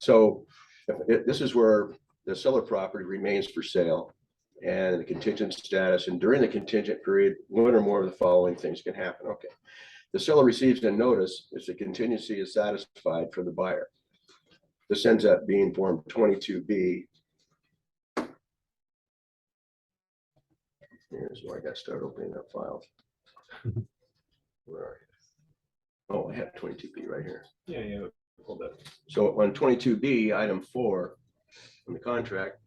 So this is where the seller property remains for sale and the contingent status. And during the contingent period, one or more of the following things can happen. Okay. The seller receives a notice if the contingency is satisfied for the buyer. This ends up being Form 22B. Here's where I got to start opening up files. Where are you? Oh, I have 22B right here. Yeah. Hold up. So on 22B, item 4 in the contract,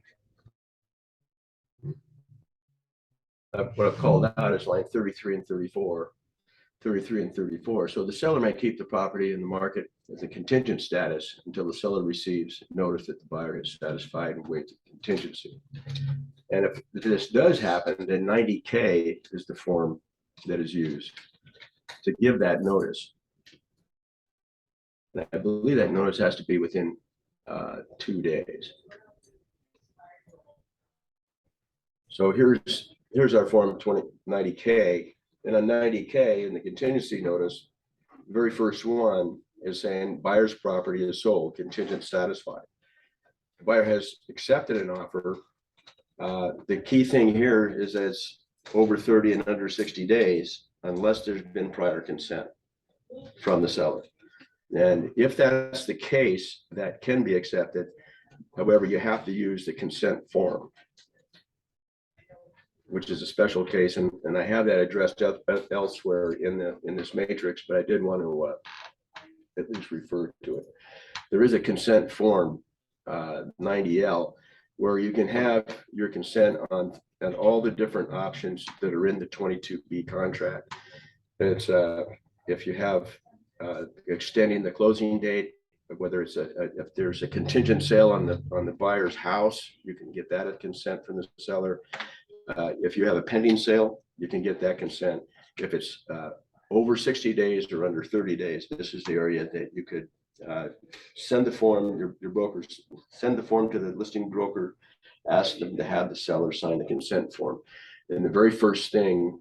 what I've called out is line 33 and 34. 33 and 34. So the seller may keep the property in the market as a contingent status until the seller receives notice that the buyer is satisfied and waived the contingency. And if this does happen, then 90K is the form that is used to give that notice. And I believe that notice has to be within 2 days. So here's our form 90K. And on 90K in the contingency notice, the very first one is saying buyer's property is sold, contingent satisfied. The buyer has accepted an offer. The key thing here is that it's over 30 and under 60 days, unless there's been prior consent from the seller. And if that's the case, that can be accepted. However, you have to use the consent form, which is a special case, and I have that addressed elsewhere in this matrix, but I did want to at least refer to it. There is a consent form, 90L, where you can have your consent on all the different options that are in the 22B contract. It's if you have extending the closing date, whether it's if there's a contingent sale on the buyer's house, you can get that at consent from the seller. If you have a pending sale, you can get that consent. If it's over 60 days or under 30 days, this is the area that you could send the form, your brokers send the form to the listing broker, ask them to have the seller sign the consent form. And the very first thing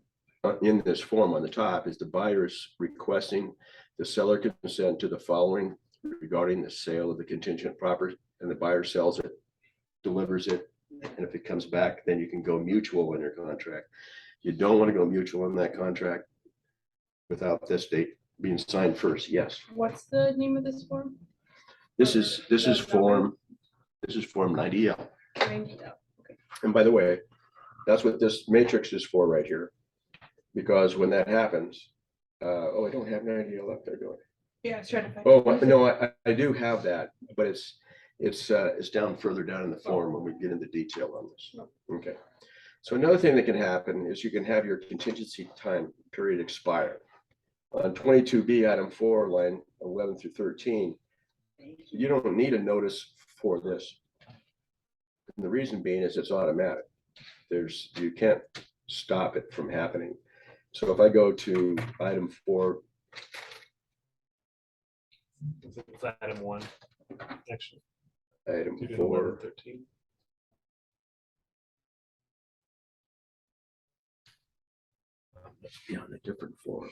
in this form on the top is the buyer is requesting the seller consent to the following regarding the sale of the contingent property, and the buyer sells it, delivers it. And if it comes back, then you can go mutual in your contract. You don't want to go mutual in that contract without this date being signed first. Yes. What's the name of this form? This is form 90L. 90L. Okay. And by the way, that's what this matrix is for right here. Because when that happens, oh, I don't have 90L up there, do I? Yeah, I was trying to find. Oh, no, I do have that, but it's down further down in the form when we get into detail on this. Okay. So another thing that can happen is you can have your contingency time period expire. On 22B item 4, line 11 through 13, you don't need a notice for this. And the reason being is it's automatic. You can't stop it from happening. So if I go to item 4. It's item 1, actually. Item You did 4. 11, 13. Let's be on a different form.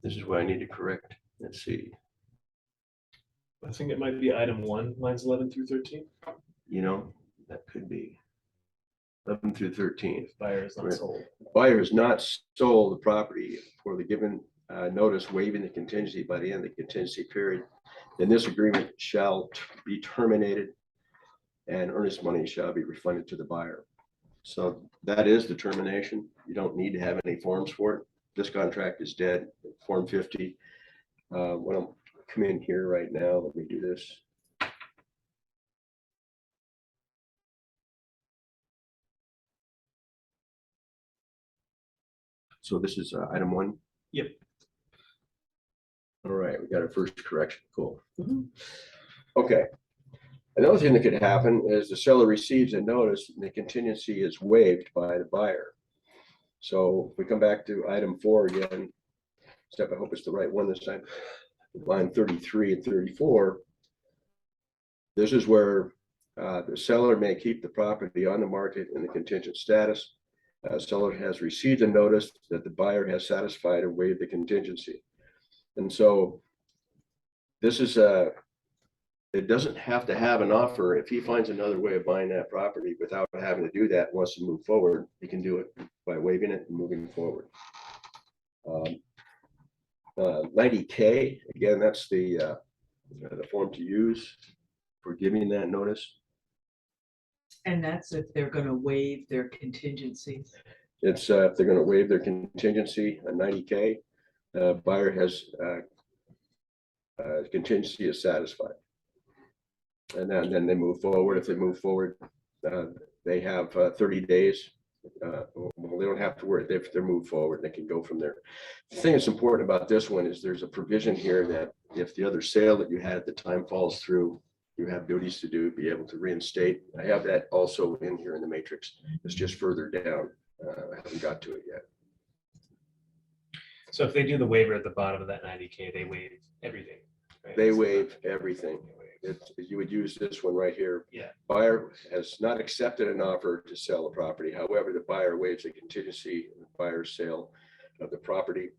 This is what I need to correct. Let's see. I think it might be item 1, lines 11 through 13. You know, that could be 11 through 13. If buyer is not Right. sold. Buyer has not sold the property for the given notice waiving the contingency by the end of the contingency period, then this agreement shall be terminated and earnest money shall be refunded to the buyer. So that is the termination. You don't need to have any forms for it. This contract is dead. Form 50. When I'm come in here right now, let me do this. So this is item 1. Yep. All right, we got our first correction. Cool. Okay. Another thing that could happen is the seller receives a notice and the contingency is waived by the buyer. So if we come back to item 4 again, step, I hope it's the right one this time, line 33 and 34. This is where the seller may keep the property on the market in the contingent status Seller has received a notice that the buyer has satisfied or waived the contingency. And so this is it doesn't have to have an offer. If he finds another way of buying that property without having to do that, wants to move forward, he can do it by waiving it and moving forward. 90K, again, that's the form to use for giving that notice. And that's if they're gonna waive their contingencies. It's if they're going to waive their contingency, a 90K, buyer has contingency is satisfied. And then they move forward. If they move forward, they have 30 days. Well, they don't have to worry. If they're moved forward, they can go from there. The thing that's important about this one is there's a provision here that if the other sale that you had at the time falls through, you have duties to do, be able to reinstate. I have that also in here in the matrix. It's just further down. I haven't got to it yet. So if they do the waiver at the bottom of that 90K, they waive everything. Right? They waive everything. You would use this one right here. Yeah. Buyer has not accepted an offer to sell the property. However, the buyer waives the contingency in the buyer's sale of the property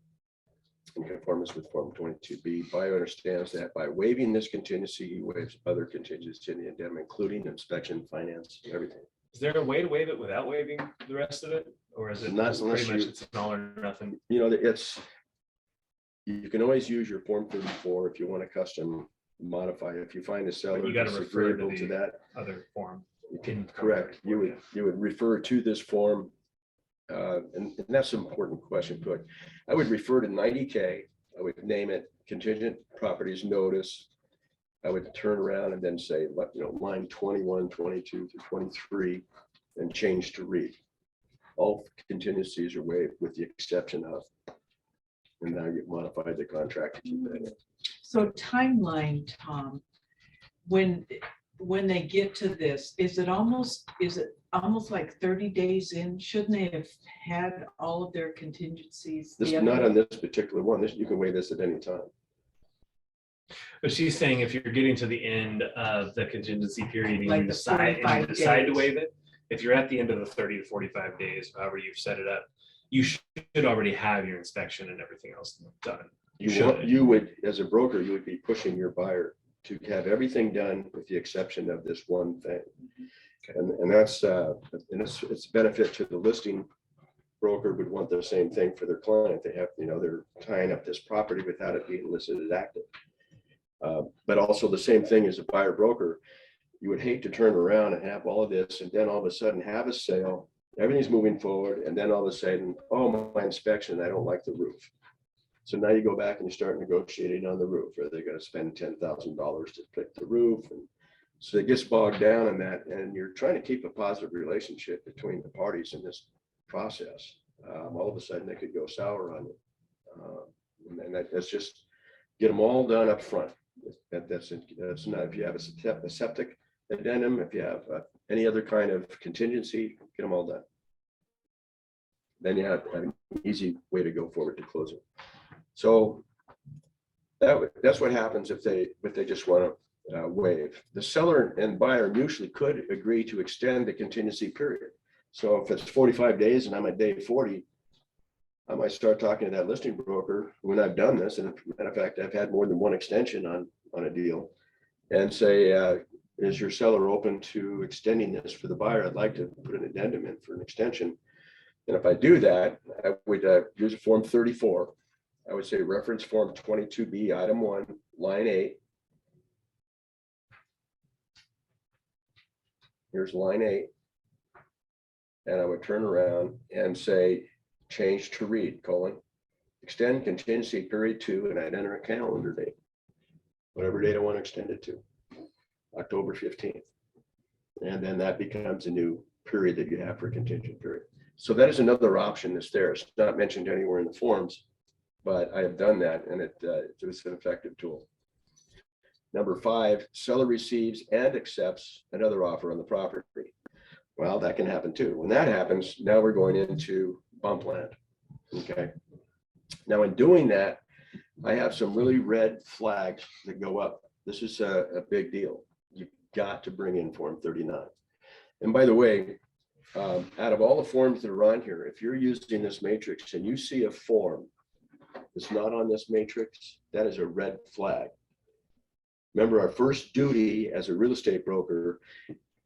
in conformance with Form 22B. Buyer understands that by waiving this contingency, he waives other contingencies in the addendum, including inspection, finance, and everything. Is there a way to waive it without waiving the rest of it? Or is it Not just unless pretty much you- it's an all or nothing? You know, you can always use your Form 34 if you want to custom modify it. If you find a seller you gotta that's refer to agreeable to the- that, Other form. you can, in correct. You Form would refer to this form. And that's an important question, Cook. I would refer to 90K. I would name it contingent properties notice. I would turn around and then say, line 21, 22 through 23, and change to read. All contingencies are waived with the exception of, and now you've modified the contract to keep that in. So timeline, Tom, when they get to this, is it almost like 30 days in? Shouldn't they have had all of their contingencies? This is not on this particular one. You can waive this at any time. But she's saying if you're getting to the end of the contingency period, and Like you the decide, 45 to days. waive it, if you're at the end of the 30 to 45 days, however you've set it up, you should already have your inspection and everything else done. You would, as a broker, you would be pushing your buyer to have everything done with the exception of this one thing. And that's, it's a benefit to the listing broker would want the same thing for their client. They have, they're tying up this property without it being listed as active. But also the same thing as a buyer broker, you would hate to turn around and have all of this and then all of a sudden have a sale, everything's moving forward, and then all of a sudden, oh, my inspection, I don't like the roof. So now you go back and you start negotiating on the roof. Are they going to spend $10,000 to pick the roof? And so it gets bogged down in that, and you're trying to keep a positive relationship between the parties in this process. All of a sudden, they could go sour on you, and that's just get them all done up front. That's not, if you have a septic addendum, if you have any other kind of contingency, get them all done. Then you have an easy way to go forward to closing. So that's what happens if they just want to waive. The seller and buyer mutually could agree to extend the contingency period. So if it's 45 days and I'm at day 40, I might start talking to that listing broker when I've done this. And matter of fact, I've had more than one extension on a deal, and say, is your seller open to extending this for the buyer? I'd like to put an addendum in for an extension. And if I do that, I would use a Form 34. I would say reference Form 22B, item 1, line 8. Here's line 8. And I would turn around and say, change to read, extend contingency period 2, and I'd enter a calendar date. Whatever date I want to extend it to, October 15th. And then that becomes a new period that you have for contingent period. So that is another option that's there. It's not mentioned anywhere in the forms, but I have done that, and it's an effective tool. Number 5, seller receives and accepts another offer on the property. Well, that can happen too. When that happens, now we're going into bump land. Okay. Now in doing that, I have some really red flags that go up. This is a big deal. You've got to bring in Form 39. And by the way, Out of all the forms that are on here, if you're using this matrix and you see a form that's not on this matrix, that is a red flag. Remember, our first duty as a real estate broker,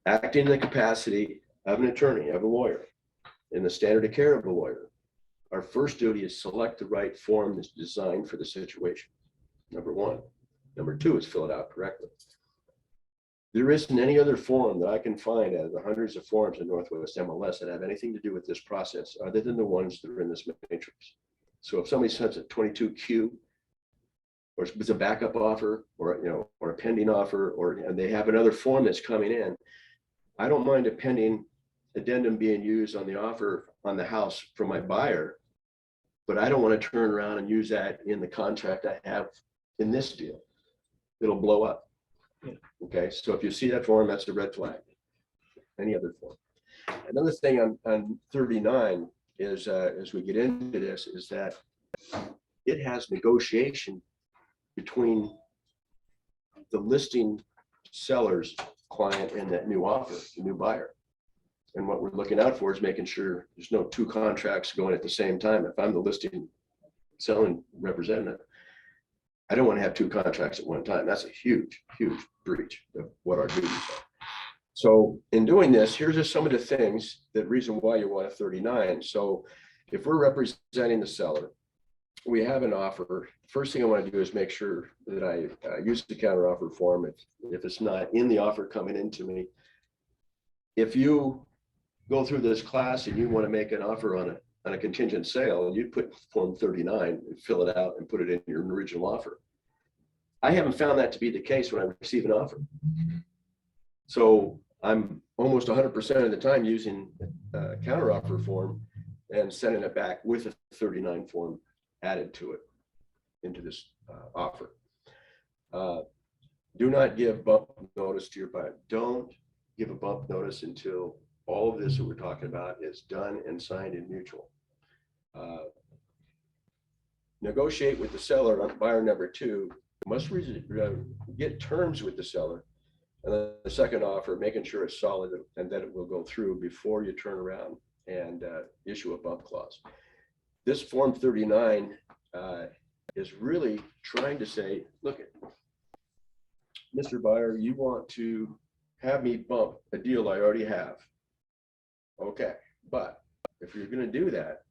acting in the capacity of an attorney, of a lawyer, in the standard of care of a lawyer, our first duty is select the right form that's designed for the situation. Number one. Number two is fill it out correctly. There isn't any other form that I can find out of the hundreds of forms in Northwest MLS that have anything to do with this process other than the ones that are in this matrix. So if somebody sends a 22Q or it's a backup offer or or a pending offer and they have another form that's coming in, I don't mind a pending addendum being used on the offer on the house from my buyer, but I don't want to turn around and use that in the contract I have in this deal. It'll blow up. Yeah. Okay, so if you see that form, that's a red flag. Any other form. Another thing on 39 is, as we get into this, is that it has negotiation between the listing seller's client and that new offer, the new buyer. And what we're looking out for is making sure there's no two contracts going at the same time. If I'm the listing selling representative, I don't want to have two contracts at one time. That's a huge, huge breach of what our duties are. So in doing this, here's just some of the things, the reason why you want a 39. So if we're representing the seller, we have an offer. First thing I want to do is make sure that I use the counteroffer form if it's not in the offer coming into me. If you go through this class and you want to make an offer on a contingent sale, you'd put form 39 and fill it out and put it in your original offer. I haven't found that to be the case when I receive an offer. So I'm almost 100% of the time using a counteroffer form and sending it back with a 39 form added to it into this offer. Do not give bump notice to your buyer. Don't give a bump notice until all of this that we're talking about is done and signed in mutual. Negotiate with the seller on buyer number 2. Must get terms with the seller. And then the second offer, making sure it's solid and that it will go through before you turn around and issue a bump clause. This form 39 is really trying to say, look, Mr. Buyer, you want to have me bump a deal I already have. Okay, but if you're going to do that,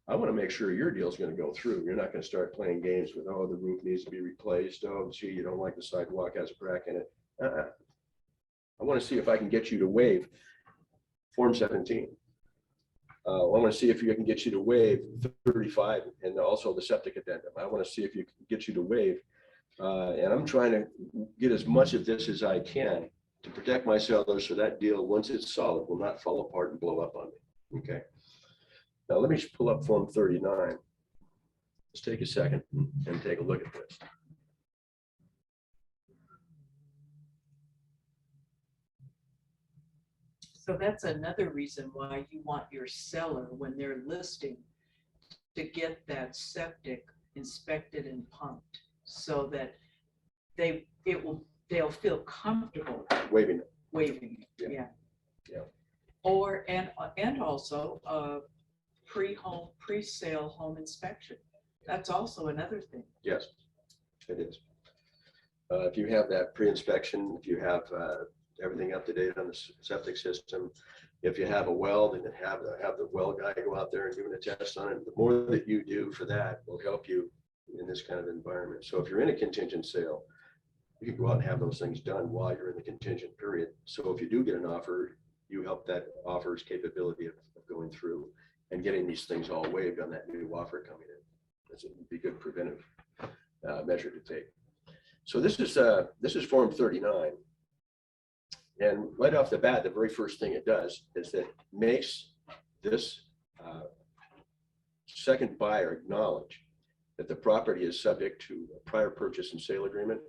I want to make sure your deal is going to go through. You're not going to start playing games with, oh, the roof needs to be replaced. Oh, gee, you don't like the sidewalk has a crack in it. I want to see if I can get you to waive Form 17. I want to see if I can get you to waive 35 and also the septic addendum. I want to see if you can get you to waive. And I'm trying to get as much of this as I can to protect my sellers so that deal, once it's solid, will not fall apart and blow up on me. Okay. Now let me pull up Form 39. Let's take a second and take a look at this. So that's another reason why you want your seller, when they're listing, to get that septic inspected and pumped so that they'll feel comfortable Waiving it. waiving it. Yeah. Yeah. Yeah. Or and also pre-sale home inspection. That's also another thing. Yes, it is. If you have that pre-inspection, if you have everything up to date on the septic system, if you have a well, then have the well guy go out there and do a test on it. The more that you do for that will help you in this kind of environment. So if you're in a contingent sale, you can go out and have those things done while you're in the contingent period. So if you do get an offer, you help that offer's capability of going through and getting these things all waived on that new offer coming in. That's a good preventive measure to take. So this is Form 39. And right off the bat, the very first thing it does is that it makes this second buyer acknowledge that the property is subject to a prior purchase and sale agreement.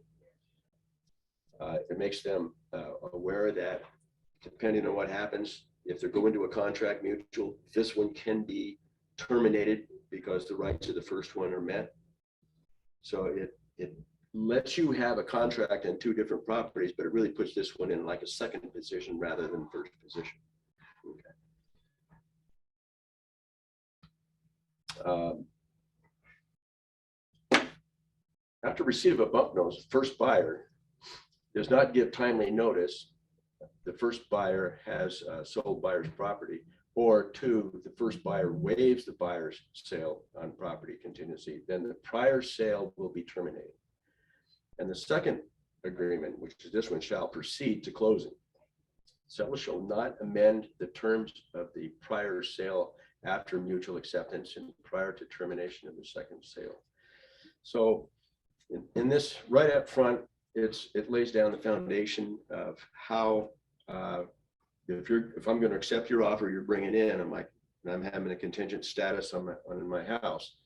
It makes them aware that depending on what happens, if they're going to a contract mutual, this one can be terminated because the rights of the first one are met. So it lets you have a contract in 2 different properties, but it really puts this one in like a second position rather than first position. Okay. After receipt of a bump notice, the first buyer does not give timely notice. The first buyer has sold buyer's property, or two, the first buyer waives the buyer's sale on property contingency, then the prior sale will be terminated. And the second agreement, which is this one, shall proceed to closing. Seller shall not amend the terms of the prior sale after mutual acceptance and prior to termination of the second sale. So in this right up front, it lays down the foundation of how if I'm going to accept your offer you're bringing in, I'm having a contingent status on my house,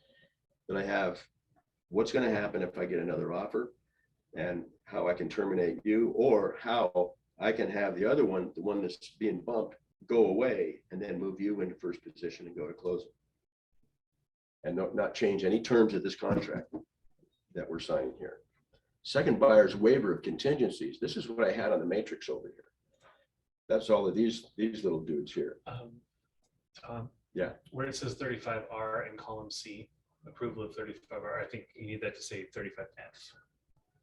then I have what's going to happen if I get another offer, and how I can terminate you, or how I can have the other one, the one that's being bumped, go away and then move you into first position and go to closing, and not change any terms of this contract that we're signing here. Second buyer's waiver of contingencies. This is what I had on the matrix over here. That's all of these little dudes here. Yeah. Where it says 35R in column C, approval of 35R, I think you need that to say 35F,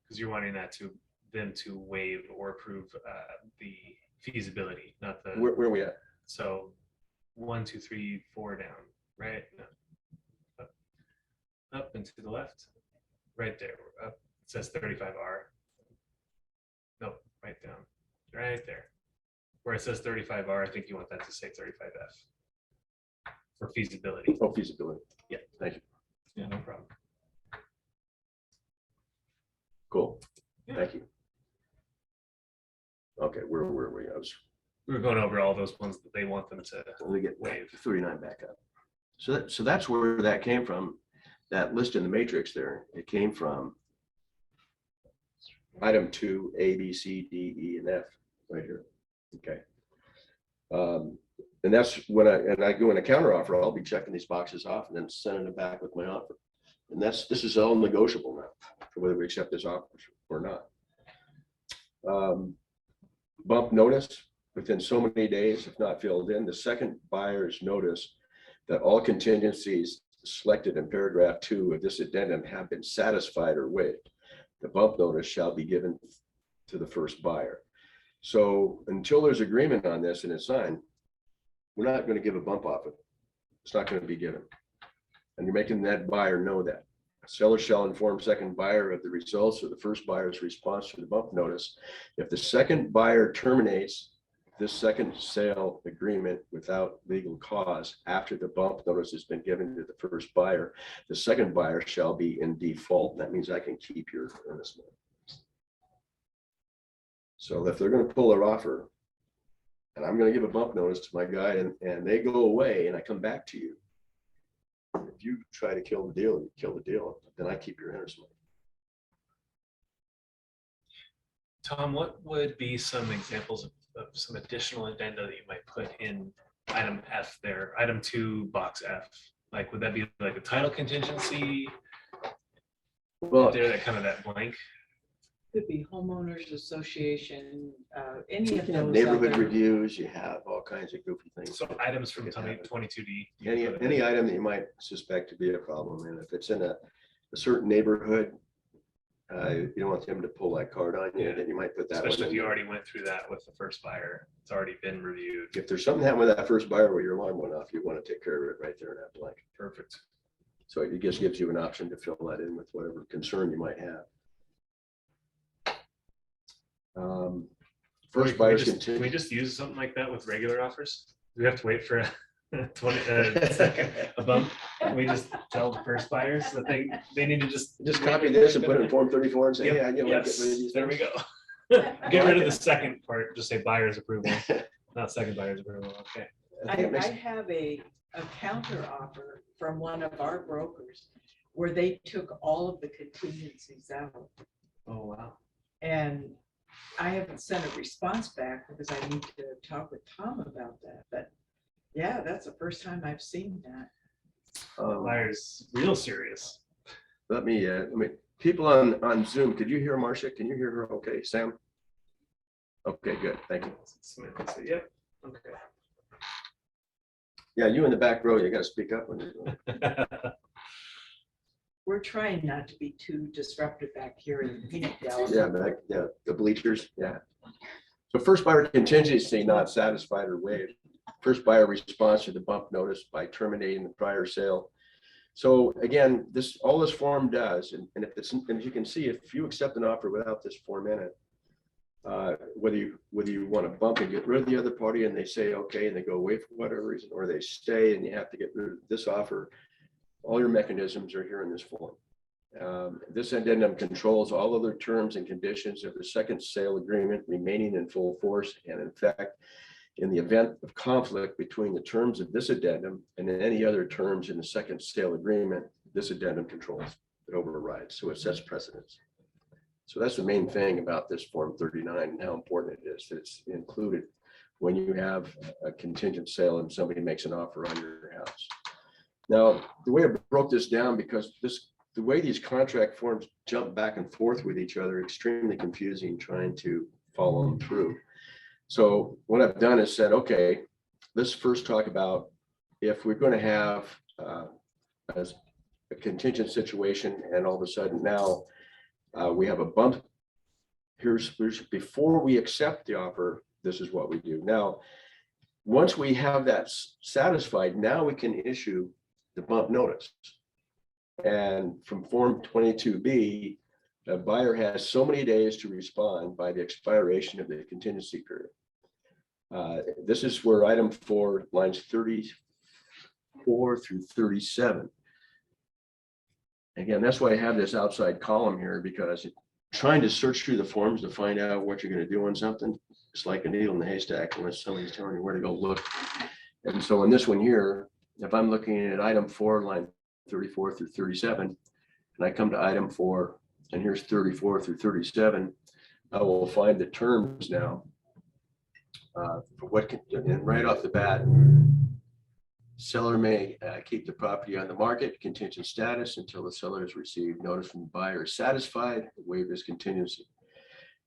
because you're wanting that to them to waive or approve the feasibility, not the. Where are we at? So 1, 2, 3, 4 down, right? No. Up and to the left, right there. Up. It says 35R. Nope, right down, right there. Where it says 35R, I think you want that to say 35F for feasibility. Oh, feasibility. Yeah. Thank you. Yeah, no problem. Cool. Yeah. Thank you. Okay, where were we? We were going over all those ones that they want them to Let me get waive. 39 back up. So that's where that came from. That list in the matrix there, it came from item 2, A, B, C, D, E, and F right here. Okay. And that's when I go in a counter offer, I'll be checking these boxes off and then sending them back with my offer. And this is all negotiable now for whether we accept this offer or not. Bump notice within so many days, if not filled in, the second buyer's notice that all contingencies selected in paragraph 2 of this addendum have been satisfied or waived. The bump notice shall be given to the first buyer. So until there's agreement on this and it's signed, we're not going to give a bump off it. It's not going to be given. And you're making that buyer know that. Seller shall inform second buyer of the results of the first buyer's response to the bump notice. If the second buyer terminates this second sale agreement without legal cause after the bump notice has been given to the first buyer, the second buyer shall be in default. That means I can keep your earnest money. So if they're going to pull their offer and I'm going to give a bump notice to my guy and they go away and I come back to you, if you try to kill the deal, you kill the deal, then I keep your earnest money. Tom, what would be some examples of some additional addenda that you might put in item F there, item 2, box F? Like, would that be like a title contingency? Well, There, that kind of that blank. Could be homeowners association, any of you have those. neighborhood other- reviews, you have all kinds of goofy things. So items from Could happen. 22D. Any item that you might suspect to be a problem, and if it's in a certain neighborhood, you don't want them to pull that card on you, then you might put that one Especially if in you there. already went through that with the first buyer. It's already been reviewed. If there's something happened with that first buyer where your alarm went off, you want to take care of it right there in that blank. Perfect. So it just gives you an option to fill that in with whatever concern you might have. First buyer's Can we contingent. just use something like that with regular offers? Do we have to wait for a 20 second a bump? Can we just tell the first buyers that they need to just Copy this and put it in Form 34 and say, hey, I get Yes, rid of these there we things. go. Get rid of the second part, just say buyer's approval, not second buyer's approval, okay. I think it makes- I have a counter offer from one of our brokers where they took all of the contingencies out. Oh, wow. And I haven't sent a response back because I need to talk with Tom about that. But yeah, that's the first time I've seen that. Buyer's real serious. Let me, people on Zoom, could you hear Marcia? Can you hear her? Okay, Sam? Okay, good. Thank you. Smith, so, yep, okay. Yeah, you in the back row, you gotta speak up when you're. We're trying not to be too disruptive back here in the peanut gallery. Yeah, the bleachers, yeah. So first buyer contingency not satisfied or waived. First buyer response to the bump notice by terminating the prior sale. So again, all this form does, and if it's, and as you can see, if you accept an offer without this form in it, whether you want to bump and get rid of the other party and they say, okay, and they go away for whatever reason, or they stay and you have to get rid of this offer, all your mechanisms are here in this form. This addendum controls all other terms and conditions of the second sale agreement remaining in full force and in effect in the event of conflict between the terms of this addendum and any other terms in the second sale agreement. This addendum controls, it overrides, so it sets precedence. So that's the main thing about this Form 39 and how important it is that it's included when you have a contingent sale and somebody makes an offer on your house. Now, the way I broke this down, because the way these contract forms jump back and forth with each other, extremely confusing trying to follow them through. So what I've done is said, okay, let's first talk about if we're going to have as a contingent situation and all of a sudden now we have a bump. Here's before we accept the offer, this is what we do. Now, once we have that satisfied, now we can issue the bump notice. And from Form 22B, the buyer has so many days to respond by the expiration of the contingency period. This is where item 4, lines 34 through 37. Again, that's why I have this outside column here, because trying to search through the forms to find out what you're going to do on something, it's like a needle in the haystack unless somebody's telling you where to go look. And so in this one here, if I'm looking at item 4, line 34 through 37, and I come to item 4, and here's 34 through 37, I will find the terms now for what can, and right off the bat, seller may keep the property on the market, contingent status, until the seller has received notice from the buyer is satisfied, waive his contingency.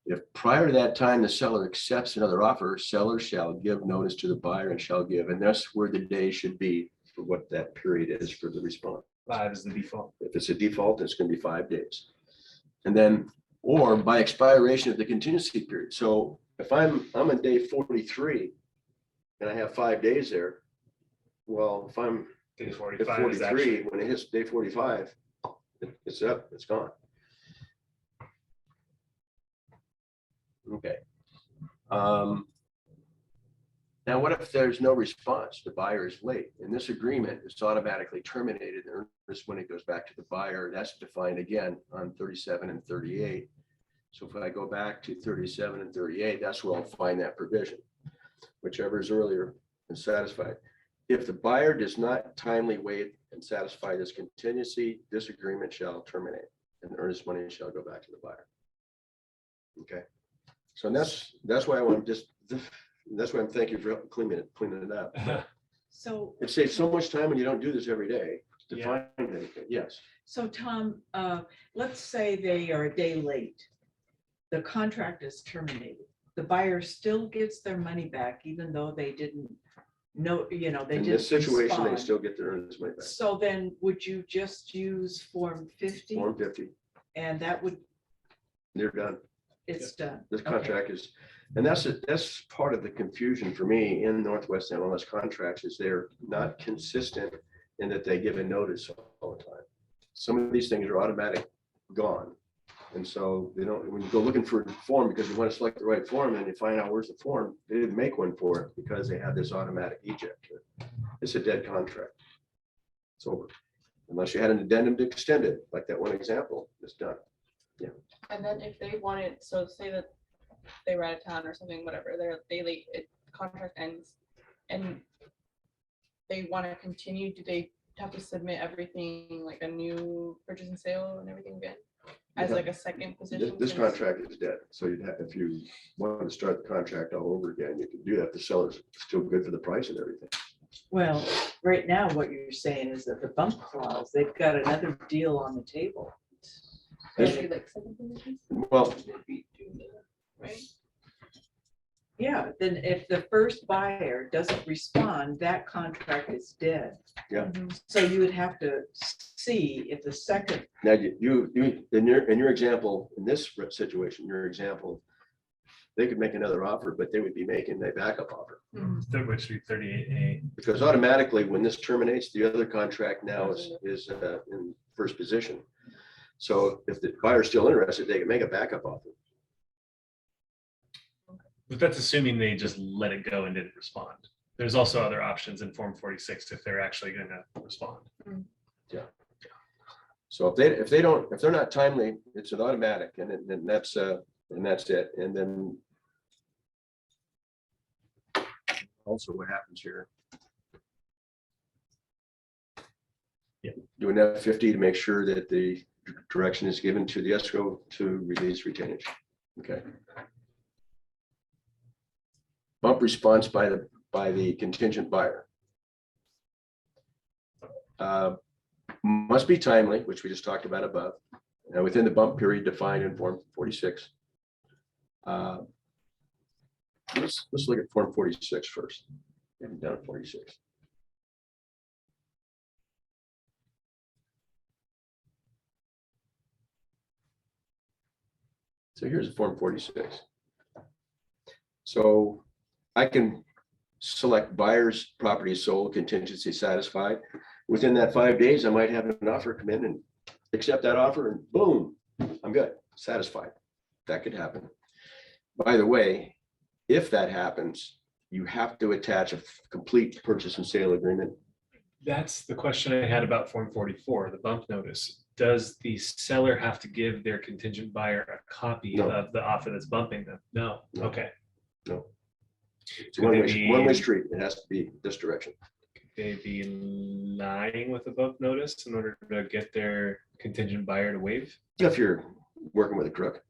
If prior to that time the seller accepts another offer, seller shall give notice to the buyer and shall give, and that's where the day should be for what that period is for the response. 5 is the default. If it's a default, it's going to be 5 days. And then, or by expiration of the contingency period. So if I'm on day 43 and I have 5 days there, well, if I'm Day at 45 is 43, actually, when it hits day 45, it's up, it's gone. Okay. Now, what if there's no response? The buyer is late. In this agreement, it's automatically terminated. The earnest when it goes back to the buyer, that's defined again on 37 and 38. So if I go back to 37 and 38, that's where I'll find that provision, whichever is earlier and satisfied. If the buyer does not timely waive and satisfy this contingency, this agreement shall terminate and the earnest money shall go back to the buyer. Okay. So that's why I want to that's why I'm thank you for cleaning it up. So, It saves so much time when you don't do this every day to Yeah. find anything. Yes. so Tom, let's say they are a day late. The contract is terminated. The buyer still gets their money back, even though they didn't know, they In didn't this situation, they respond. still get their earnest money back. So then would you just use Form 50? Form 50, And that would, they're done. it's done. This Okay. contract is, and that's part of the confusion for me in Northwest MLS contracts is they're not consistent in that they give a notice all the time. Some of these things are automatic gone. And so they don't, when you go looking for a form because you want to select the right form and you find out where's the form, they didn't make one for it because they had this automatic eject. It's a dead contract. It's over. Unless you had an addendum to extend it, like that one example, it's done. And then if they wanted, so say that they were out of town or something, whatever, they late, contract ends and they want to continue, do they have to submit everything like a new purchase and sale and everything again? As Yeah. like a second position? This since- contract is dead. So you'd have, if you wanted to start the contract all over again, you could do that. The seller's still good for the price and everything. Well, right now, what you're saying is that the bump clause, they've got another deal on the table. Maybe like second position, Well, right? Yeah, then if the first buyer doesn't respond, that contract is dead. Yeah. Mhm. So you would have to see if the second, Now, you, in your example, in this situation, your example, they could make another offer, but they would be making a backup offer. Mhm. Which would be 38A. Because automatically, when this terminates, the other contract now is in first position. So if the buyer's still interested, they can make a backup offer. But that's assuming they just let it go and didn't respond. There's also other options in Form 46 if they're actually going to respond. So if they're not timely, it's an automatic, and that's it. And then also what happens here. Yeah. Do an F50 to make sure that the direction is given to the escrow to release retainage. Okay. Bump response by the contingent buyer. Must be timely, which we just talked about above, and within the bump period defined in Form 46. Let's look at Form 46 first. We haven't done 46. So here's a Form 46. So I can select buyer's property sold, contingency satisfied. Within that 5 days, I might have an offer come in and accept that offer, and boom, I'm good, satisfied. That could happen. By the way, if that happens, you have to attach a complete purchase and sale agreement. That's the question I had about Form 44, the bump notice. Does the seller have to give their contingent buyer a copy No. of the offer that's bumping them? No. No. Okay. No. It's Could they one way be- street. It has to be this direction. They be lying with a bump notice in order to get their contingent buyer to waive? If you're working with a crook.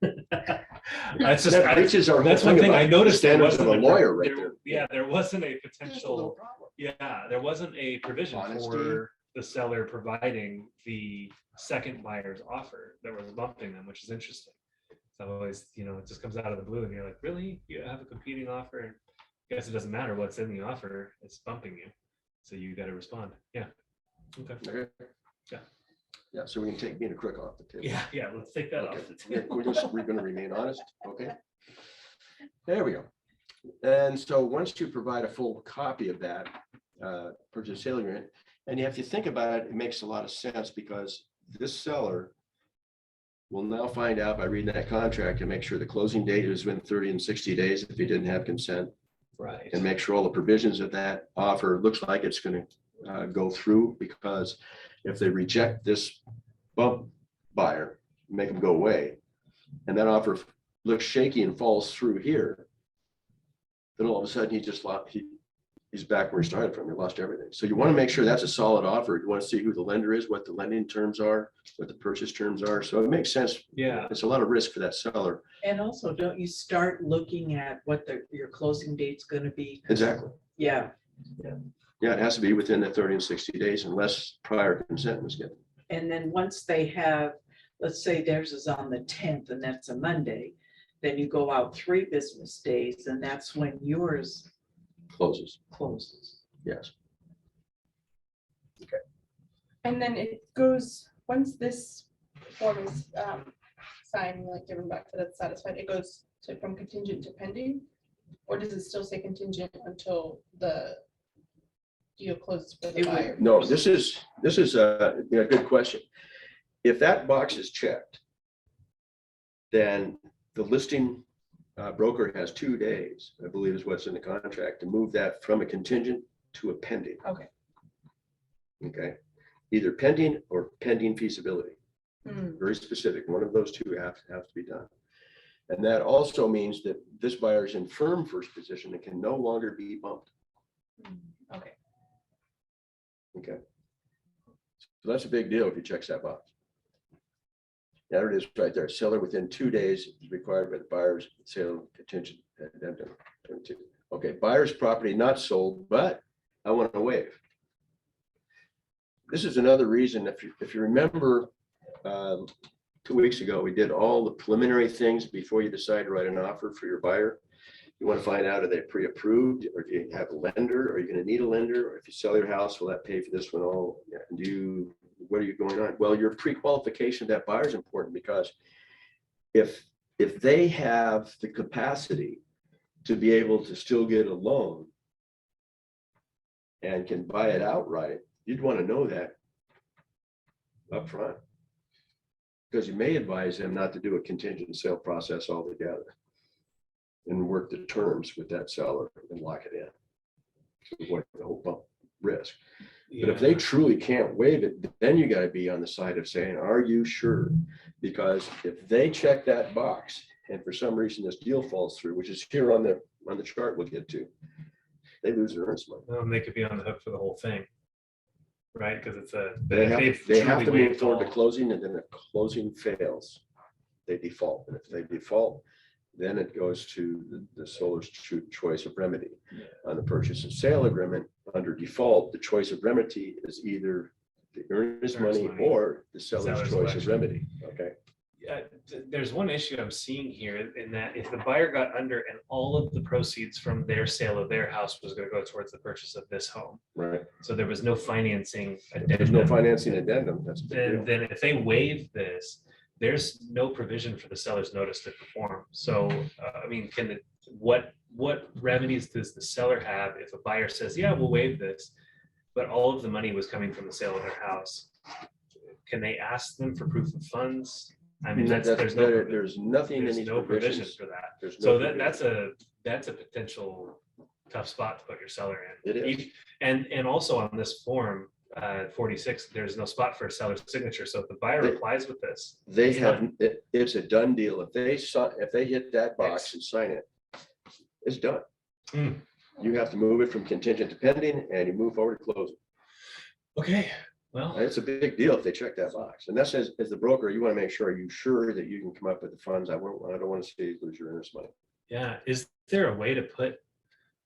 That's just, That breaches our whole that's one thing thing I about the noticed. There standards of wasn't a lawyer right there. Yeah, there wasn't a potential, there wasn't a provision Honesty. for the seller providing the second buyer's offer that was bumping them, which is interesting. So always, it just comes out of the blue and you're like, really? You have a competing offer? And I guess it doesn't matter what's in the offer, it's bumping you. So you got to respond. Yeah. Okay. Okay. Yeah. Yeah, so we can take being a crook off the table. Yeah, let's take that Okay. off the table. We're going to remain honest. Okay. There we go. And so once you provide a full copy of that purchase sale agreement, and if you think about it, it makes a lot of sense because this seller will now find out by reading that contract and make sure the closing date is within 30 and 60 days if he didn't have consent, Right. and make sure all the provisions of that offer looks like it's going to go through, because if they reject this bump buyer, make them go away, and that offer looks shaky and falls through here, then all of a sudden he's back where he started from. He lost everything. So you want to make sure that's a solid offer. You want to see who the lender is, what the lending terms are, what the purchase terms are. So it makes sense. Yeah. It's a lot of risk for that seller. and also don't you start looking at what your closing date's gonna be? Exactly. Yeah, Yeah, it has to be within the 30 and 60 days unless prior consent was given. and then once they have, let's say theirs is on the 10th and that's a Monday, then you go out 3 business days and that's when yours Closes. closes. Yes. And then it goes, once this form is signed, like given back to that satisfied, it goes to from contingent to pending? Or does it still say contingent until the deal closes for the It would- buyer? No, this is a good question. If that box is checked, then the listing broker has 2 days, I believe is what's in the contract, to move that from a contingent to a pending. Okay. Okay, either pending or pending feasibility. Hmm. Very specific. One of those two have to be done. And that also means that this buyer is in firm first position and can no longer be bumped. Okay. Okay. So that's a big deal if he checks that box. There it is right there. Seller within 2 days is required by the buyer's sale contingent. Addendum 22. Okay, buyer's property not sold, but I want to waive. This is another reason, if you remember 2 weeks ago, we did all the preliminary things before you decide to write an offer for your buyer. You want to find out, are they pre-approved, or do you have a lender? Are you going to need a lender? Or if you sell your house, will that pay for this one all? What are you going on? Well, your pre-qualification of that buyer is important, because if they have the capacity to be able to still get a loan and can buy it outright, you'd want to know that up front, because you may advise them not to do a contingent sale process altogether and work the terms with that seller and lock it in, avoid the whole bump risk. But if they truly can't waive it, then you got to be on the side of saying, are you sure? Because if they check that box and for some reason this deal falls through, which is here on the chart we'll get to, they lose their earnest money. They could be on the hook for the whole thing, right? Because it's a They have to move forward to all. closing, and then if closing fails, they default. And if they default, then it goes to the seller's choice of remedy. On the purchase and sale agreement, under default, the choice of remedy is either the earnest money or the seller's choice election. of remedy. Okay. There's one issue I'm seeing here, in that if the buyer got under and all of the proceeds from their sale of their house was going to go towards the purchase of this home, Right. so there was no financing There's no addendum, financing addendum. That's a big deal. then if they waive this, there's no provision for the seller's notice to perform. So, I mean, what remedies does the seller have if a buyer says, yeah, we'll waive this, but all of the money was coming from the sale of their house? Can they ask them for proof of funds? I mean, there's nothing in there's these no provision provisions. for that. There's So no provision. that's a potential tough spot to put your seller in. It is. And also on this form, 46, there's no spot for a seller's signature. So if the buyer They- replies with this, They it's have, done. it's a done deal. If they hit that box and sign it, it's done. Mm. You have to move it from contingent to pending, and you move forward to closing. Okay, well, And it's a big deal if they check that box. And that's as the broker, you want to make sure, are you sure that you can come up with the funds? I don't want to see you lose your earnest money. yeah. Is there a way to put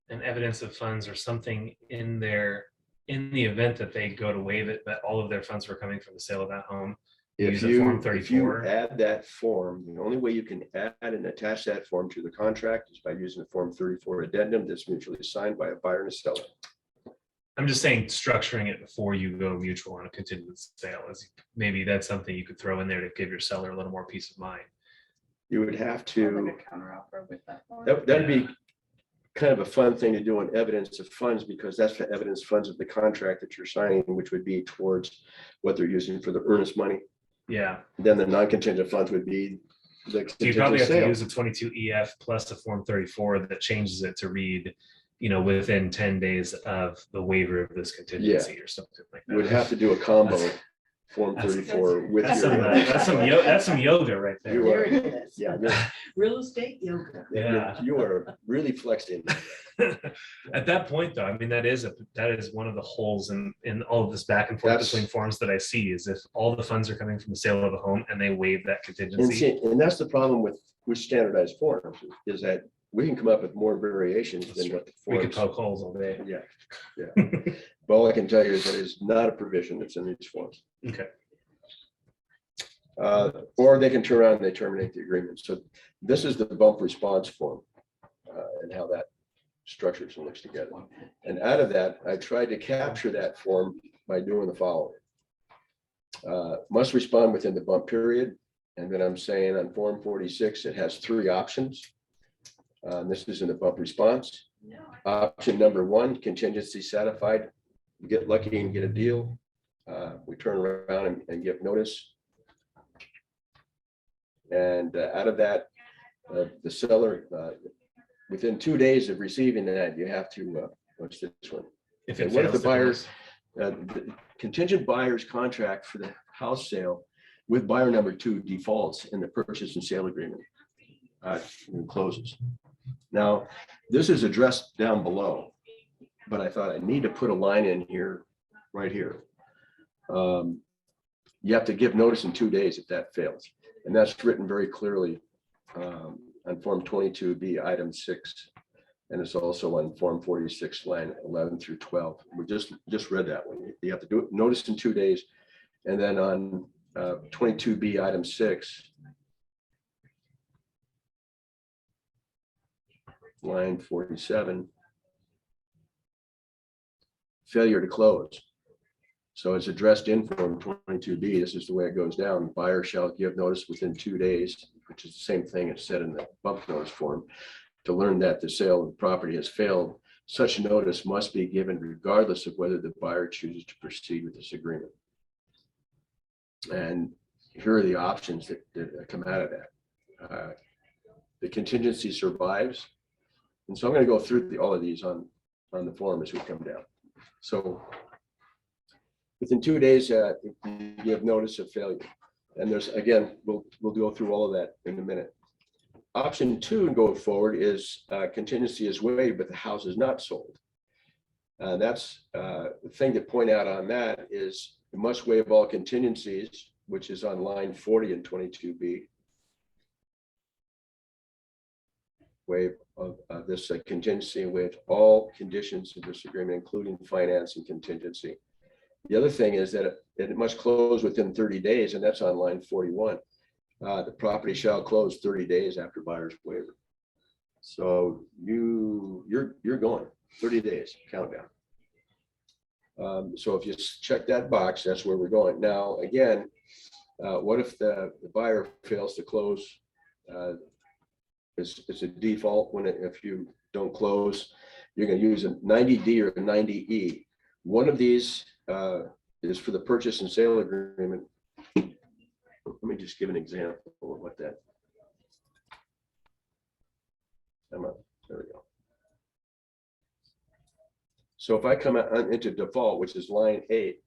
an evidence of funds or something in there in the event that they go to waive it, but all of their funds were coming from the sale of that home? If Use a Form you 34. add that form, the only way you can add and attach that form to the contract is by using the Form 34 addendum that's mutually signed by a buyer and a seller. I'm just saying, structuring it before you go mutual on a contingent sale is maybe that's something you could throw in there to give your seller a little more peace of mind. You would have Or to, like a counteroffer with that. form. that'd be kind of a fun thing to do on evidence of funds, because that's the evidence funds of the contract that you're signing, which would be towards what they're using for the earnest money. Yeah, Then the non-contingent funds would be the so you probably contingent have to sale. use a 22 EF plus a Form 34 that changes it to read, within 10 days of the waiver of this contingency or something like You would that. have to do a combo, That's- Form that's- 34 with That's your. that's some yoga right You there. are- There it is. Yeah, Real estate yoga. Yeah. you are really flexing. At that point, though, I mean, that is one of the holes in all of this back and forth That's- between forms that I see, is if all the funds are coming from the sale of a home and they waive that And contingency. see, and that's the problem with standardized forms, is that we can come up with more variations That's than true. what the We could forms. poke holes all day. Yeah, yeah. But all I can tell you is that it's not a provision that's in these forms. Okay. Or they can turn around and they terminate the agreement. So this is the bump response form, and how that structures and looks together. And out of that, I tried to capture that form by doing the following. Must respond within the bump period. And then I'm saying on Form 46, it has 3 options. This is in the bump response. Option number 1, contingency satisfied. We get lucky and get a deal. We turn around and give notice. And out of that, the seller, within 2 days of receiving that, you have to, what's this one? If Okay, it what if fails the to do buyer's, the contingent buyer's contract for the house sale with buyer number 2 defaults in the purchase and sale agreement and closes. Now, this is addressed down below, but I thought I need to put a line in here, right here. You have to give notice in 2 days if that fails. And that's written very clearly on Form 22B, item 6. And it's also on Form 46, line 11 through 12. We just read that one. You have to do it, notice in 2 days. And then on 22B, item 6, line 47, failure to close. So it's addressed in form 22B. This is the way it goes down. Buyer shall give notice within 2 days, which is the same thing as said in the bump notice form, to learn that the sale of the property has failed. Such notice must be given regardless of whether the buyer chooses to proceed with this agreement. And here are the options that come out of that. The contingency survives. And so I'm going to go through all of these on the form as we come down. So within 2 days, you give notice of failure. And there's, again, we'll go through all of that in a minute. Option 2 and go forward is contingency is waived, but the house is not sold. That's the thing to point out on that is you must waive all contingencies, which is on line 40 and 22B. Waive of this contingency and waive all conditions of this agreement, including finance and contingency. The other thing is that it must close within 30 days, and that's on line 41. The property shall close 30 days after buyer's waiver. So you're going 30 days countdown. So if you check that box, that's where we're going. Now, again, what if the buyer fails to close? It's a default if you don't close, you're going to use a 90D or a 90E. One of these is for the purchase and sale agreement. Let me just give an example of what that. There we go. So if I come into default, which is line 8,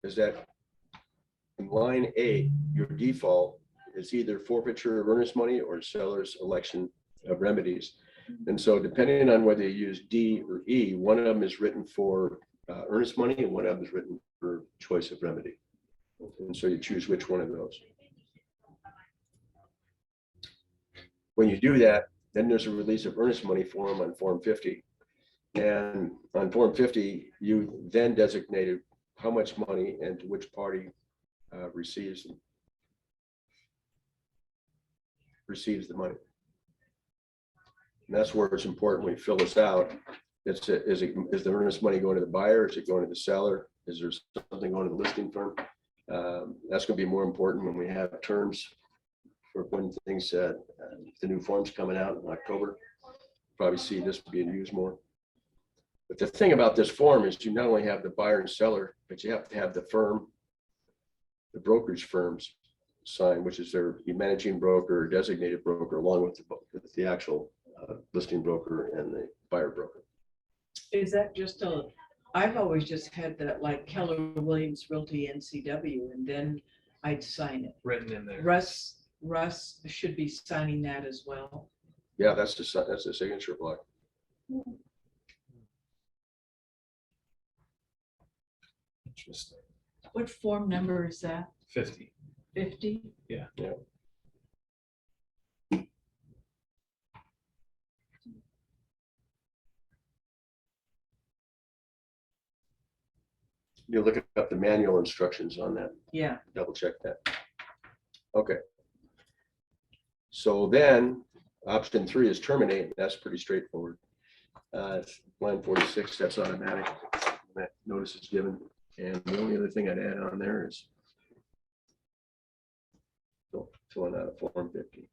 is that in line 8, your default is either forfeiture of earnest money or seller's election of remedies. And so depending on whether you use D or E, one of them is written for earnest money and one of them is written for choice of remedy. And so you choose which one of those. When you do that, then there's a release of earnest money form on Form 50. And on Form 50, you then designated how much money and to which party receives the money. And that's where it's important when you fill this out. Is the earnest money going to the buyer? Is it going to the seller? Is there something going to the listing firm? That's going to be more important when we have terms for when things, the new form's coming out in October. Probably see this being used more. But the thing about this form is you not only have the buyer and seller, but you have to have the firm, the brokerage firms sign, which is their managing broker or designated broker, along with the actual listing broker and the buyer broker. Is that just I've always just had that like Keller Williams Realty NCW, and then I'd sign it. Written in there. Russ should be signing that as well. Yeah, that's the signature block. Interesting. What form number is that? 50. 50? Yeah. Yeah. You look up the manual instructions on that. Yeah. Double check that. Okay. So then option 3 is terminate. That's pretty straightforward. Line 46, that's automatic. That notice is given. And the only other thing I'd add on there is filling out a Form 50.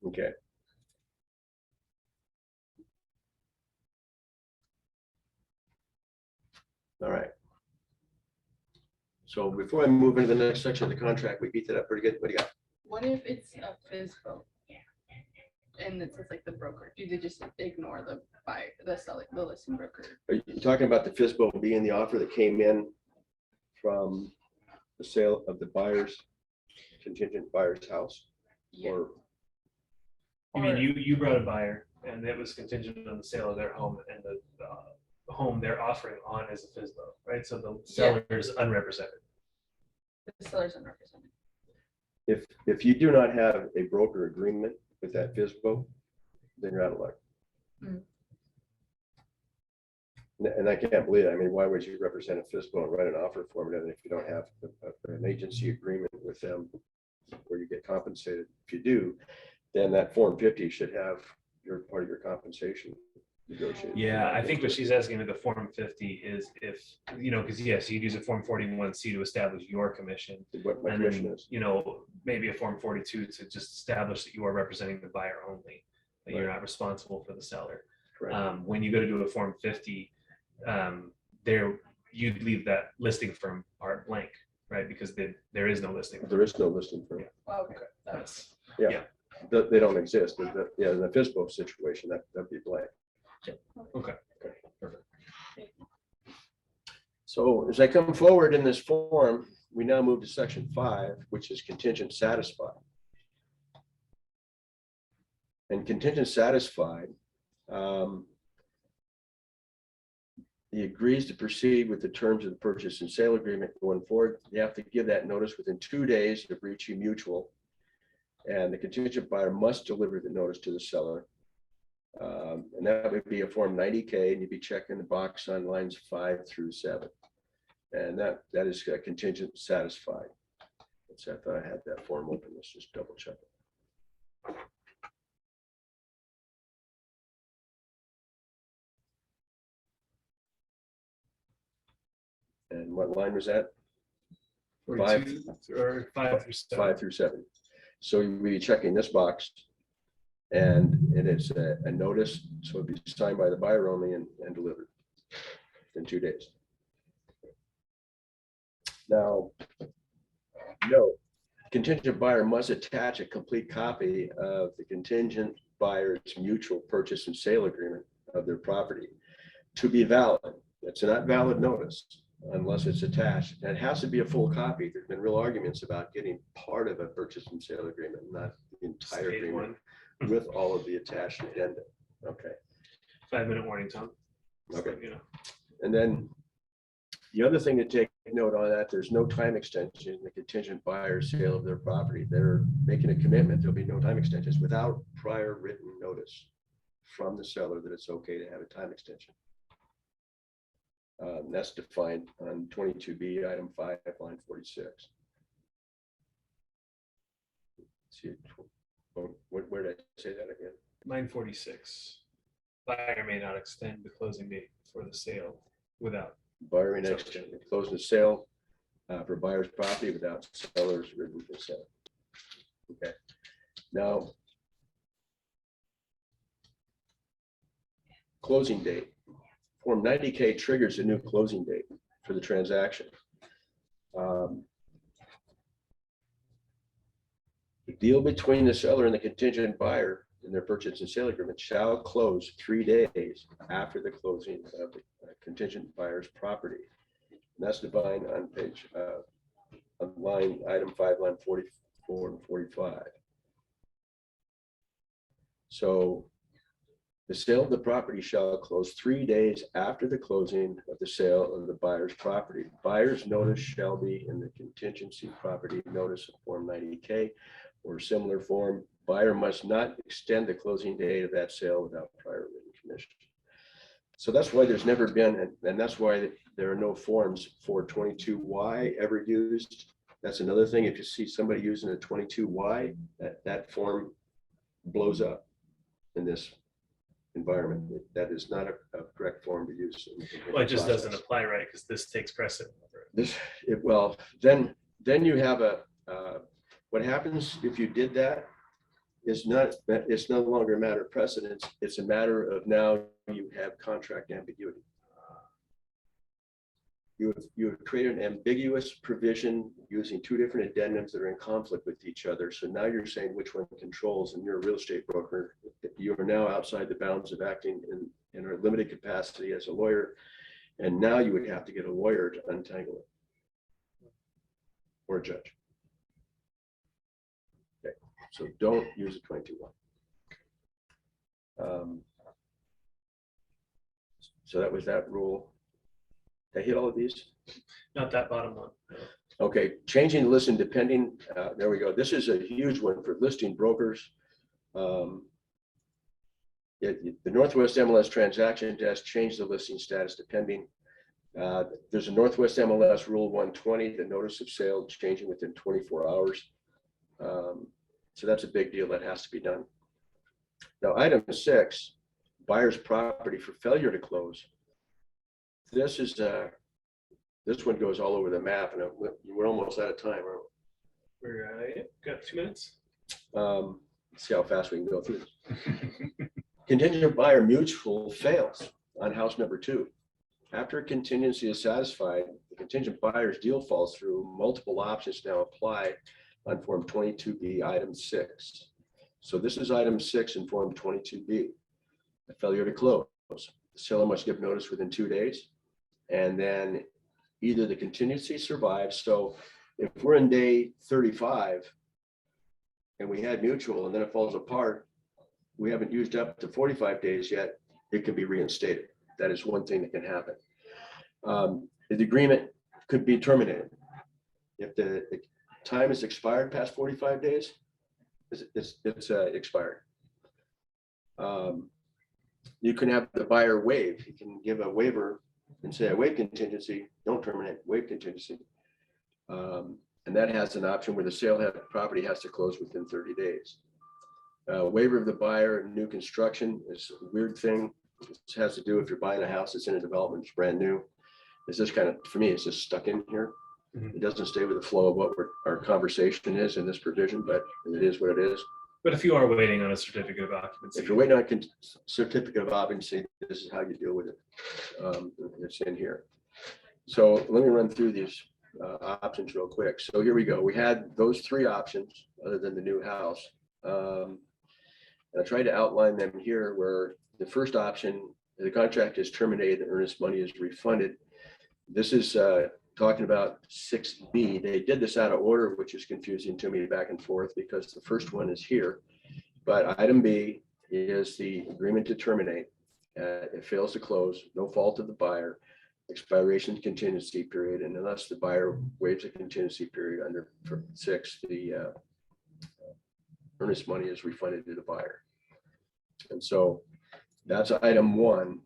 Okay. All right. So before I move into the next section of the contract, we beat that up pretty good. What do you got? What if it's a FISBO? And it says like the broker, do they just ignore the buyer, the listing broker? Are you talking about the FISBO being the offer that came in from the sale of the contingent buyer's house? Yeah. Or You mean you brought a buyer and it was contingent on the sale of their home, and the home they're offering on is a FISBO, right? So the seller is unrepresented. The seller's unrepresented. if you do not have a broker agreement with that FISBO, then you're out of luck. Mm. And I can't believe it. I mean, why would you represent a fiscal and write an offer form and if you don't have an agency agreement with them where you get compensated? If you do, then that Form 50 should have your part of your compensation negotiated. Yeah, I think what she's asking with the Form 50 is if, because yes, you'd use a Form 41C to establish your commission. What my And commission then, is. maybe a Form 42 to just establish that you are representing the buyer only, that you're not responsible for the seller. Correct. When you go to do a Form 50, there, you'd leave that listing firm part blank, right? Because there is no listing. There is no listing for it. Well, okay. That's, They don't exist. Yeah, in the FISBO situation, that'd be blank. okay. So as I come forward in this form, we now move to section 5, which is contingent satisfied. And contingent satisfied, he agrees to proceed with the terms of the purchase and sale agreement going forward. You have to give that notice within 2 days of reaching mutual. And the contingent buyer must deliver the notice to the seller. And that would be a Form 90K, and you'd be checking the box on lines 5 through 7. And that is contingent satisfied. So I thought I had that form open. Let's just double check it. And what line was that? 42 or 5 through 7. 5 through 7. So you'll be checking this box, and it is a notice, so it'd be signed by the buyer only and delivered in 2 days. Now, no, contingent buyer must attach a complete copy of the contingent buyer's mutual purchase and sale agreement of their property to be valid. It's not valid notice unless it's attached. And it has to be a full copy. There's been real arguments about getting part of a purchase and sale agreement, not the entire State agreement one. with all of the attached addenda. Okay. 5-minute warning, Tom. Okay. So, And then the other thing to take note on that, there's no time extension in the contingent buyer sale of their property. They're making a commitment. There'll be no time extensions without prior written notice from the seller that it's okay to have a time extension. That's defined on 22B, item 5, line 46. See, where did I say that again? line 46. Buyer may not extend the closing date for the sale without. Buyer may extend closing the sale for buyer's property without seller's written consent. Okay. Now, closing date. Form 90K triggers a new closing date for the transaction. The deal between the seller and the contingent buyer in their purchase and sale agreement shall close 3 days after the closing of the contingent buyer's property. And that's defined on page, on line item 5, line 44 and 45. So the sale of the property shall close 3 days after the closing of the sale of the buyer's property. Buyer's notice shall be in the contingency property notice of Form 90K or similar form. Buyer must not extend the closing date of that sale without prior written commission. So that's why there's never been, and that's why there are no forms for 22Y ever used. That's another thing. If you see somebody using a 22Y, that form blows up in this environment. That is not a correct form to use. Well, it just doesn't apply, right? Because this takes precedent over it. Well, then you have what happens if you did that is it's no longer a matter of precedence. It's a matter of now you have contract ambiguity. You have created an ambiguous provision using 2 different addendums that are in conflict with each other. So now you're saying which one controls, and you're a real estate broker. You are now outside the bounds of acting in a limited capacity as a lawyer. And now you would have to get a lawyer to untangle it. Or a judge. Okay, so don't use a 22-1. So that was that rule. Did I hit all of these? Not that bottom one. Okay, changing the list and depending, there we go. This is a huge one for listing brokers. The Northwest MLS transaction desk changed the listing status to pending. There's a Northwest MLS Rule 120, the notice of sale changing within 24 hours. So that's a big deal that has to be done. Now, item 6, buyer's property for failure to close. This is this one goes all over the map, and we're almost out of time. We're got 2 minutes. Let's see how fast we can go through this. Contingent buyer mutual fails on house number 2. After a contingency is satisfied, the contingent buyer's deal falls through. Multiple options now apply on Form 22B, item 6. So this is item 6 in Form 22B. A failure to close. The seller must give notice within 2 days, and then either the contingency survives. So if we're in day 35 and we had mutual and then it falls apart, we haven't used up to 45 days yet, it can be reinstated. That is one thing that can happen. The agreement could be terminated. If the time is expired past 45 days, it's expired. You can have the buyer waive. You can give a waiver and say, I waive contingency, don't terminate, waive contingency. And that has an option where the sale property has to close within 30 days. Waiver of the buyer in new construction is a weird thing. It has to do if you're buying a house that's in a development, it's brand new. It's just kind of, for me, it's just stuck in here. It doesn't stay with the flow of what our conversation is in this provision, but it is what it is. But if you are waiting on a certificate of occupancy, If you're waiting on a certificate of occupancy, this is how you deal with it. It's in here. So let me run through these options real quick. So here we go. We had those 3 options other than the new house. And I tried to outline them here, where the first option, the contract is terminated, the earnest money is refunded. This is talking about 6B. They did this out of order, which is confusing to me back and forth because the first one is here. But item B is the agreement to terminate. It fails to close, no fault of the buyer, expiration contingency period, and unless the buyer waives a contingency period under 6, the earnest money is refunded to the buyer. And so that's item 1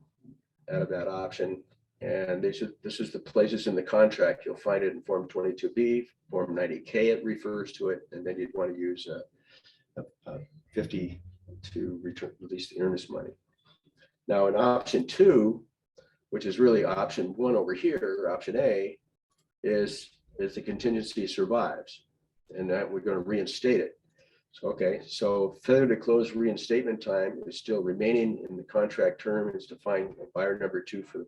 out of that option. And this is the places in the contract. You'll find it in Form 22B, Form 90K, it refers to it. And then you'd want to use a 50 to release the earnest money. Now in option 2, which is really option 1 over here, option A, is the contingency survives. And that we're going to reinstate it. So, okay, so failure to close reinstatement time is still remaining in the contract term, is to find buyer number 2 for the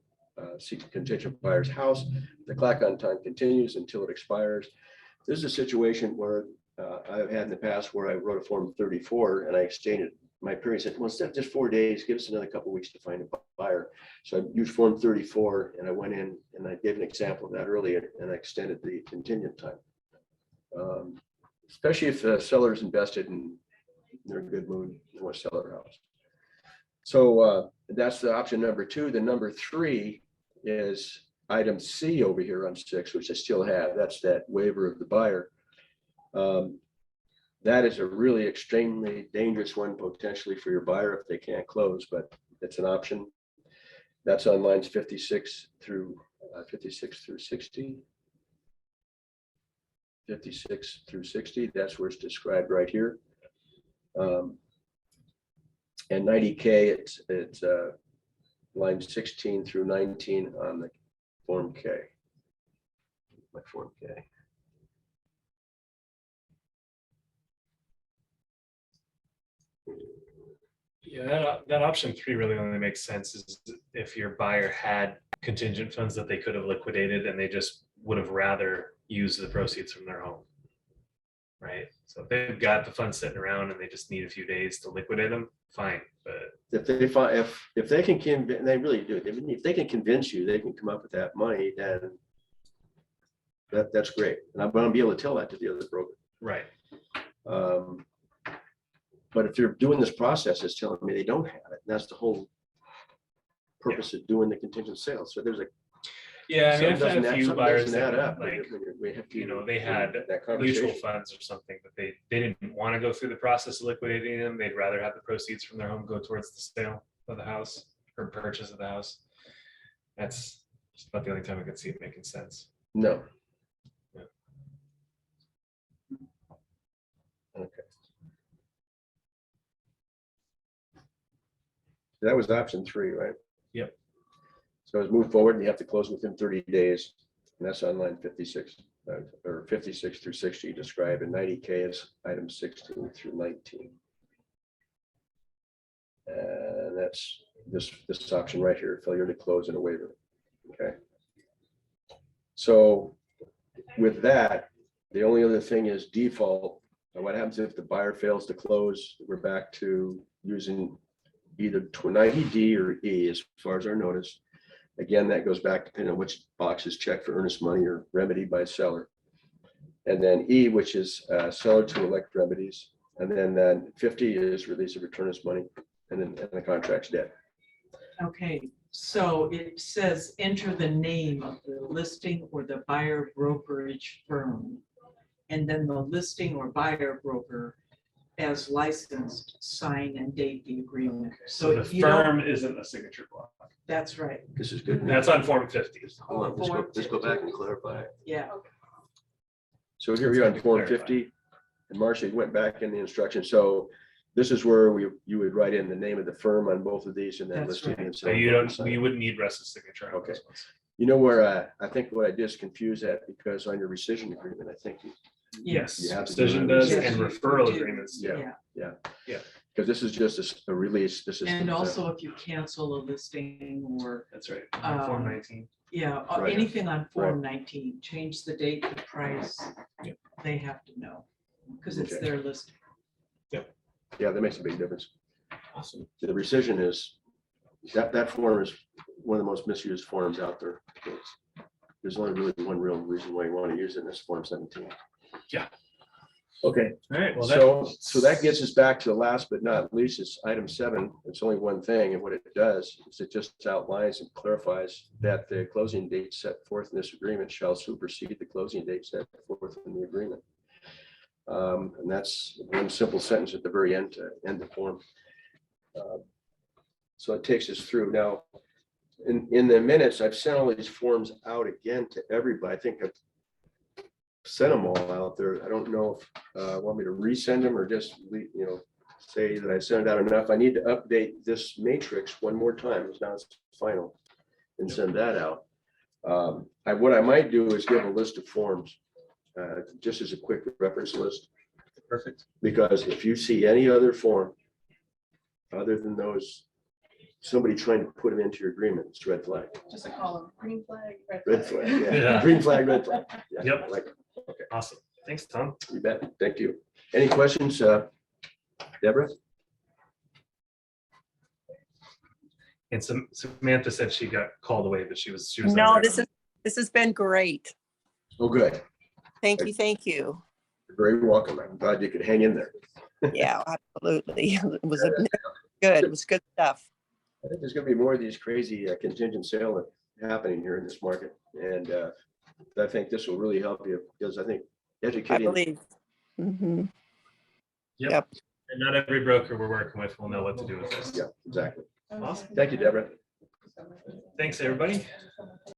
contingent buyer's house. The clock on time continues until it expires. This is a situation where I've had in the past where I wrote a Form 34 and I extended my period. Said, well, instead of just 4 days, give us another couple of weeks to find a buyer. So I used Form 34 and I went in and I gave an example of that earlier and I extended the contingent time. Especially if the seller's invested and they're in a good mood, they want to sell their house. So that's the option number 2. The number 3 is item C over here on 6, which I still have. That's that waiver of the buyer. That is a really extremely dangerous one potentially for your buyer if they can't close, but it's an option. That's on lines 56 through 60. 56 through 60, that's where it's described right here. And 90K, it's line 16 through 19 on the Form K. My Form K. yeah, that option 3 really only makes sense is if your buyer had contingent funds that they could have liquidated and they just would have rather used the proceeds from their home, right? So if they've got the funds sitting around and they just need a few days to liquidate them, fine. But If they find, if they can convince, they really do. If they can convince you, they can come up with that money, then that's great. And I'm going to be able to tell that to the other broker. right, But if they're doing this process, it's telling me they don't have it. That's the whole purpose of doing the contingent sale. So there's Yeah, I mean, something I've had doesn't a add- few something buyers doesn't that add up. like, We have to, you know, they had that mutual conversation. funds or something, but they didn't want to go through the process of liquidating them. They'd rather have the proceeds from their home go towards the sale of the house or purchase of the house. That's just about the only time I could see it making sense. No. Yeah. Okay. That was option 3, right? Yep. So as move forward, and you have to close within 30 days, and that's on line 56, or 56 through 60 described, and 90K is item 16 through 19. And that's this option right here, failure to close in a waiver. Okay. So with that, the only other thing is default. And what happens if the buyer fails to close? We're back to using either 90D or E as far as our notice. Again, that goes back depending on which box is checked for earnest money or remedy by seller. And then E, which is seller to elect remedies. And then 50 is release of return as money, and then the contract's dead. Okay, so it says enter the name of the listing or the buyer brokerage firm. And then the listing or buyer broker as licensed, sign and date the agreement. So the you don't- firm isn't a signature block. That's right, This is good. That's on Form 50. Hold on, let's go back and clarify. yeah. So here we are on Form 50, and Marcia went back in the instructions. So this is where you would write in the name of the firm on both of these and then That's listing. right. and So selling you bonus don't, sign. you wouldn't need Russ's signature on Okay. those ones. You know where I think what I did is confuse that because on your rescission agreement, I think, Yes, You have to do decision it. does Yes, and you referral do. agreements. Yeah. Yeah, because this is just a release, this is. and also if you cancel a listing or, That's right. On Form Um, 19. yeah, Right. anything on Form 19, change the date, the price, Yep. they have to know, because it's Okay. their listing. Yeah, that makes a big difference. Awesome. The rescission is, that form is one of the most misused forms out there. There's only really one real reason why you want to use it, and it's Form 17. Yeah. Okay, All right. Well, so that gets us back to the last but not least, is item 7. It's only one thing, and what it does is it just outlines and clarifies that the closing date set forth in this agreement shall supersede the closing date set forth in the agreement. And that's one simple sentence at the very end to end the form. So it takes us through. Now, in the minutes, I've sent all these forms out again to everybody. I think I've sent them all out there. I don't know if want me to resend them or just, say that I sent it out enough. I need to update this matrix one more time. It's now it's final, and send that out. What I might do is give a list of forms, just as a quick reference list. perfect. Because if you see any other form other than those, somebody trying to put them into your agreement, it's red flag. Just a column, green flag, Red flag, yeah. Yeah. Green flag, red flag. Yeah, Yep. Like, Awesome. Thanks, Tom. you bet. Thank you. Any questions, Deborah? And Samantha said she got called away, but she was. No, this has been great. Oh, good. Thank you, thank you. You're very welcome. I'm glad you could hang in there. Yeah, absolutely. It was good. It was good stuff. I think there's gonna be more of these crazy contingent sale happening here in this market. And I think this will really help you because I think I educating. believe. Mhm. Yep. And not every broker we're working with will know what to do with this. Yeah, exactly. Awesome. Thank you, Deborah. Thanks, everybody.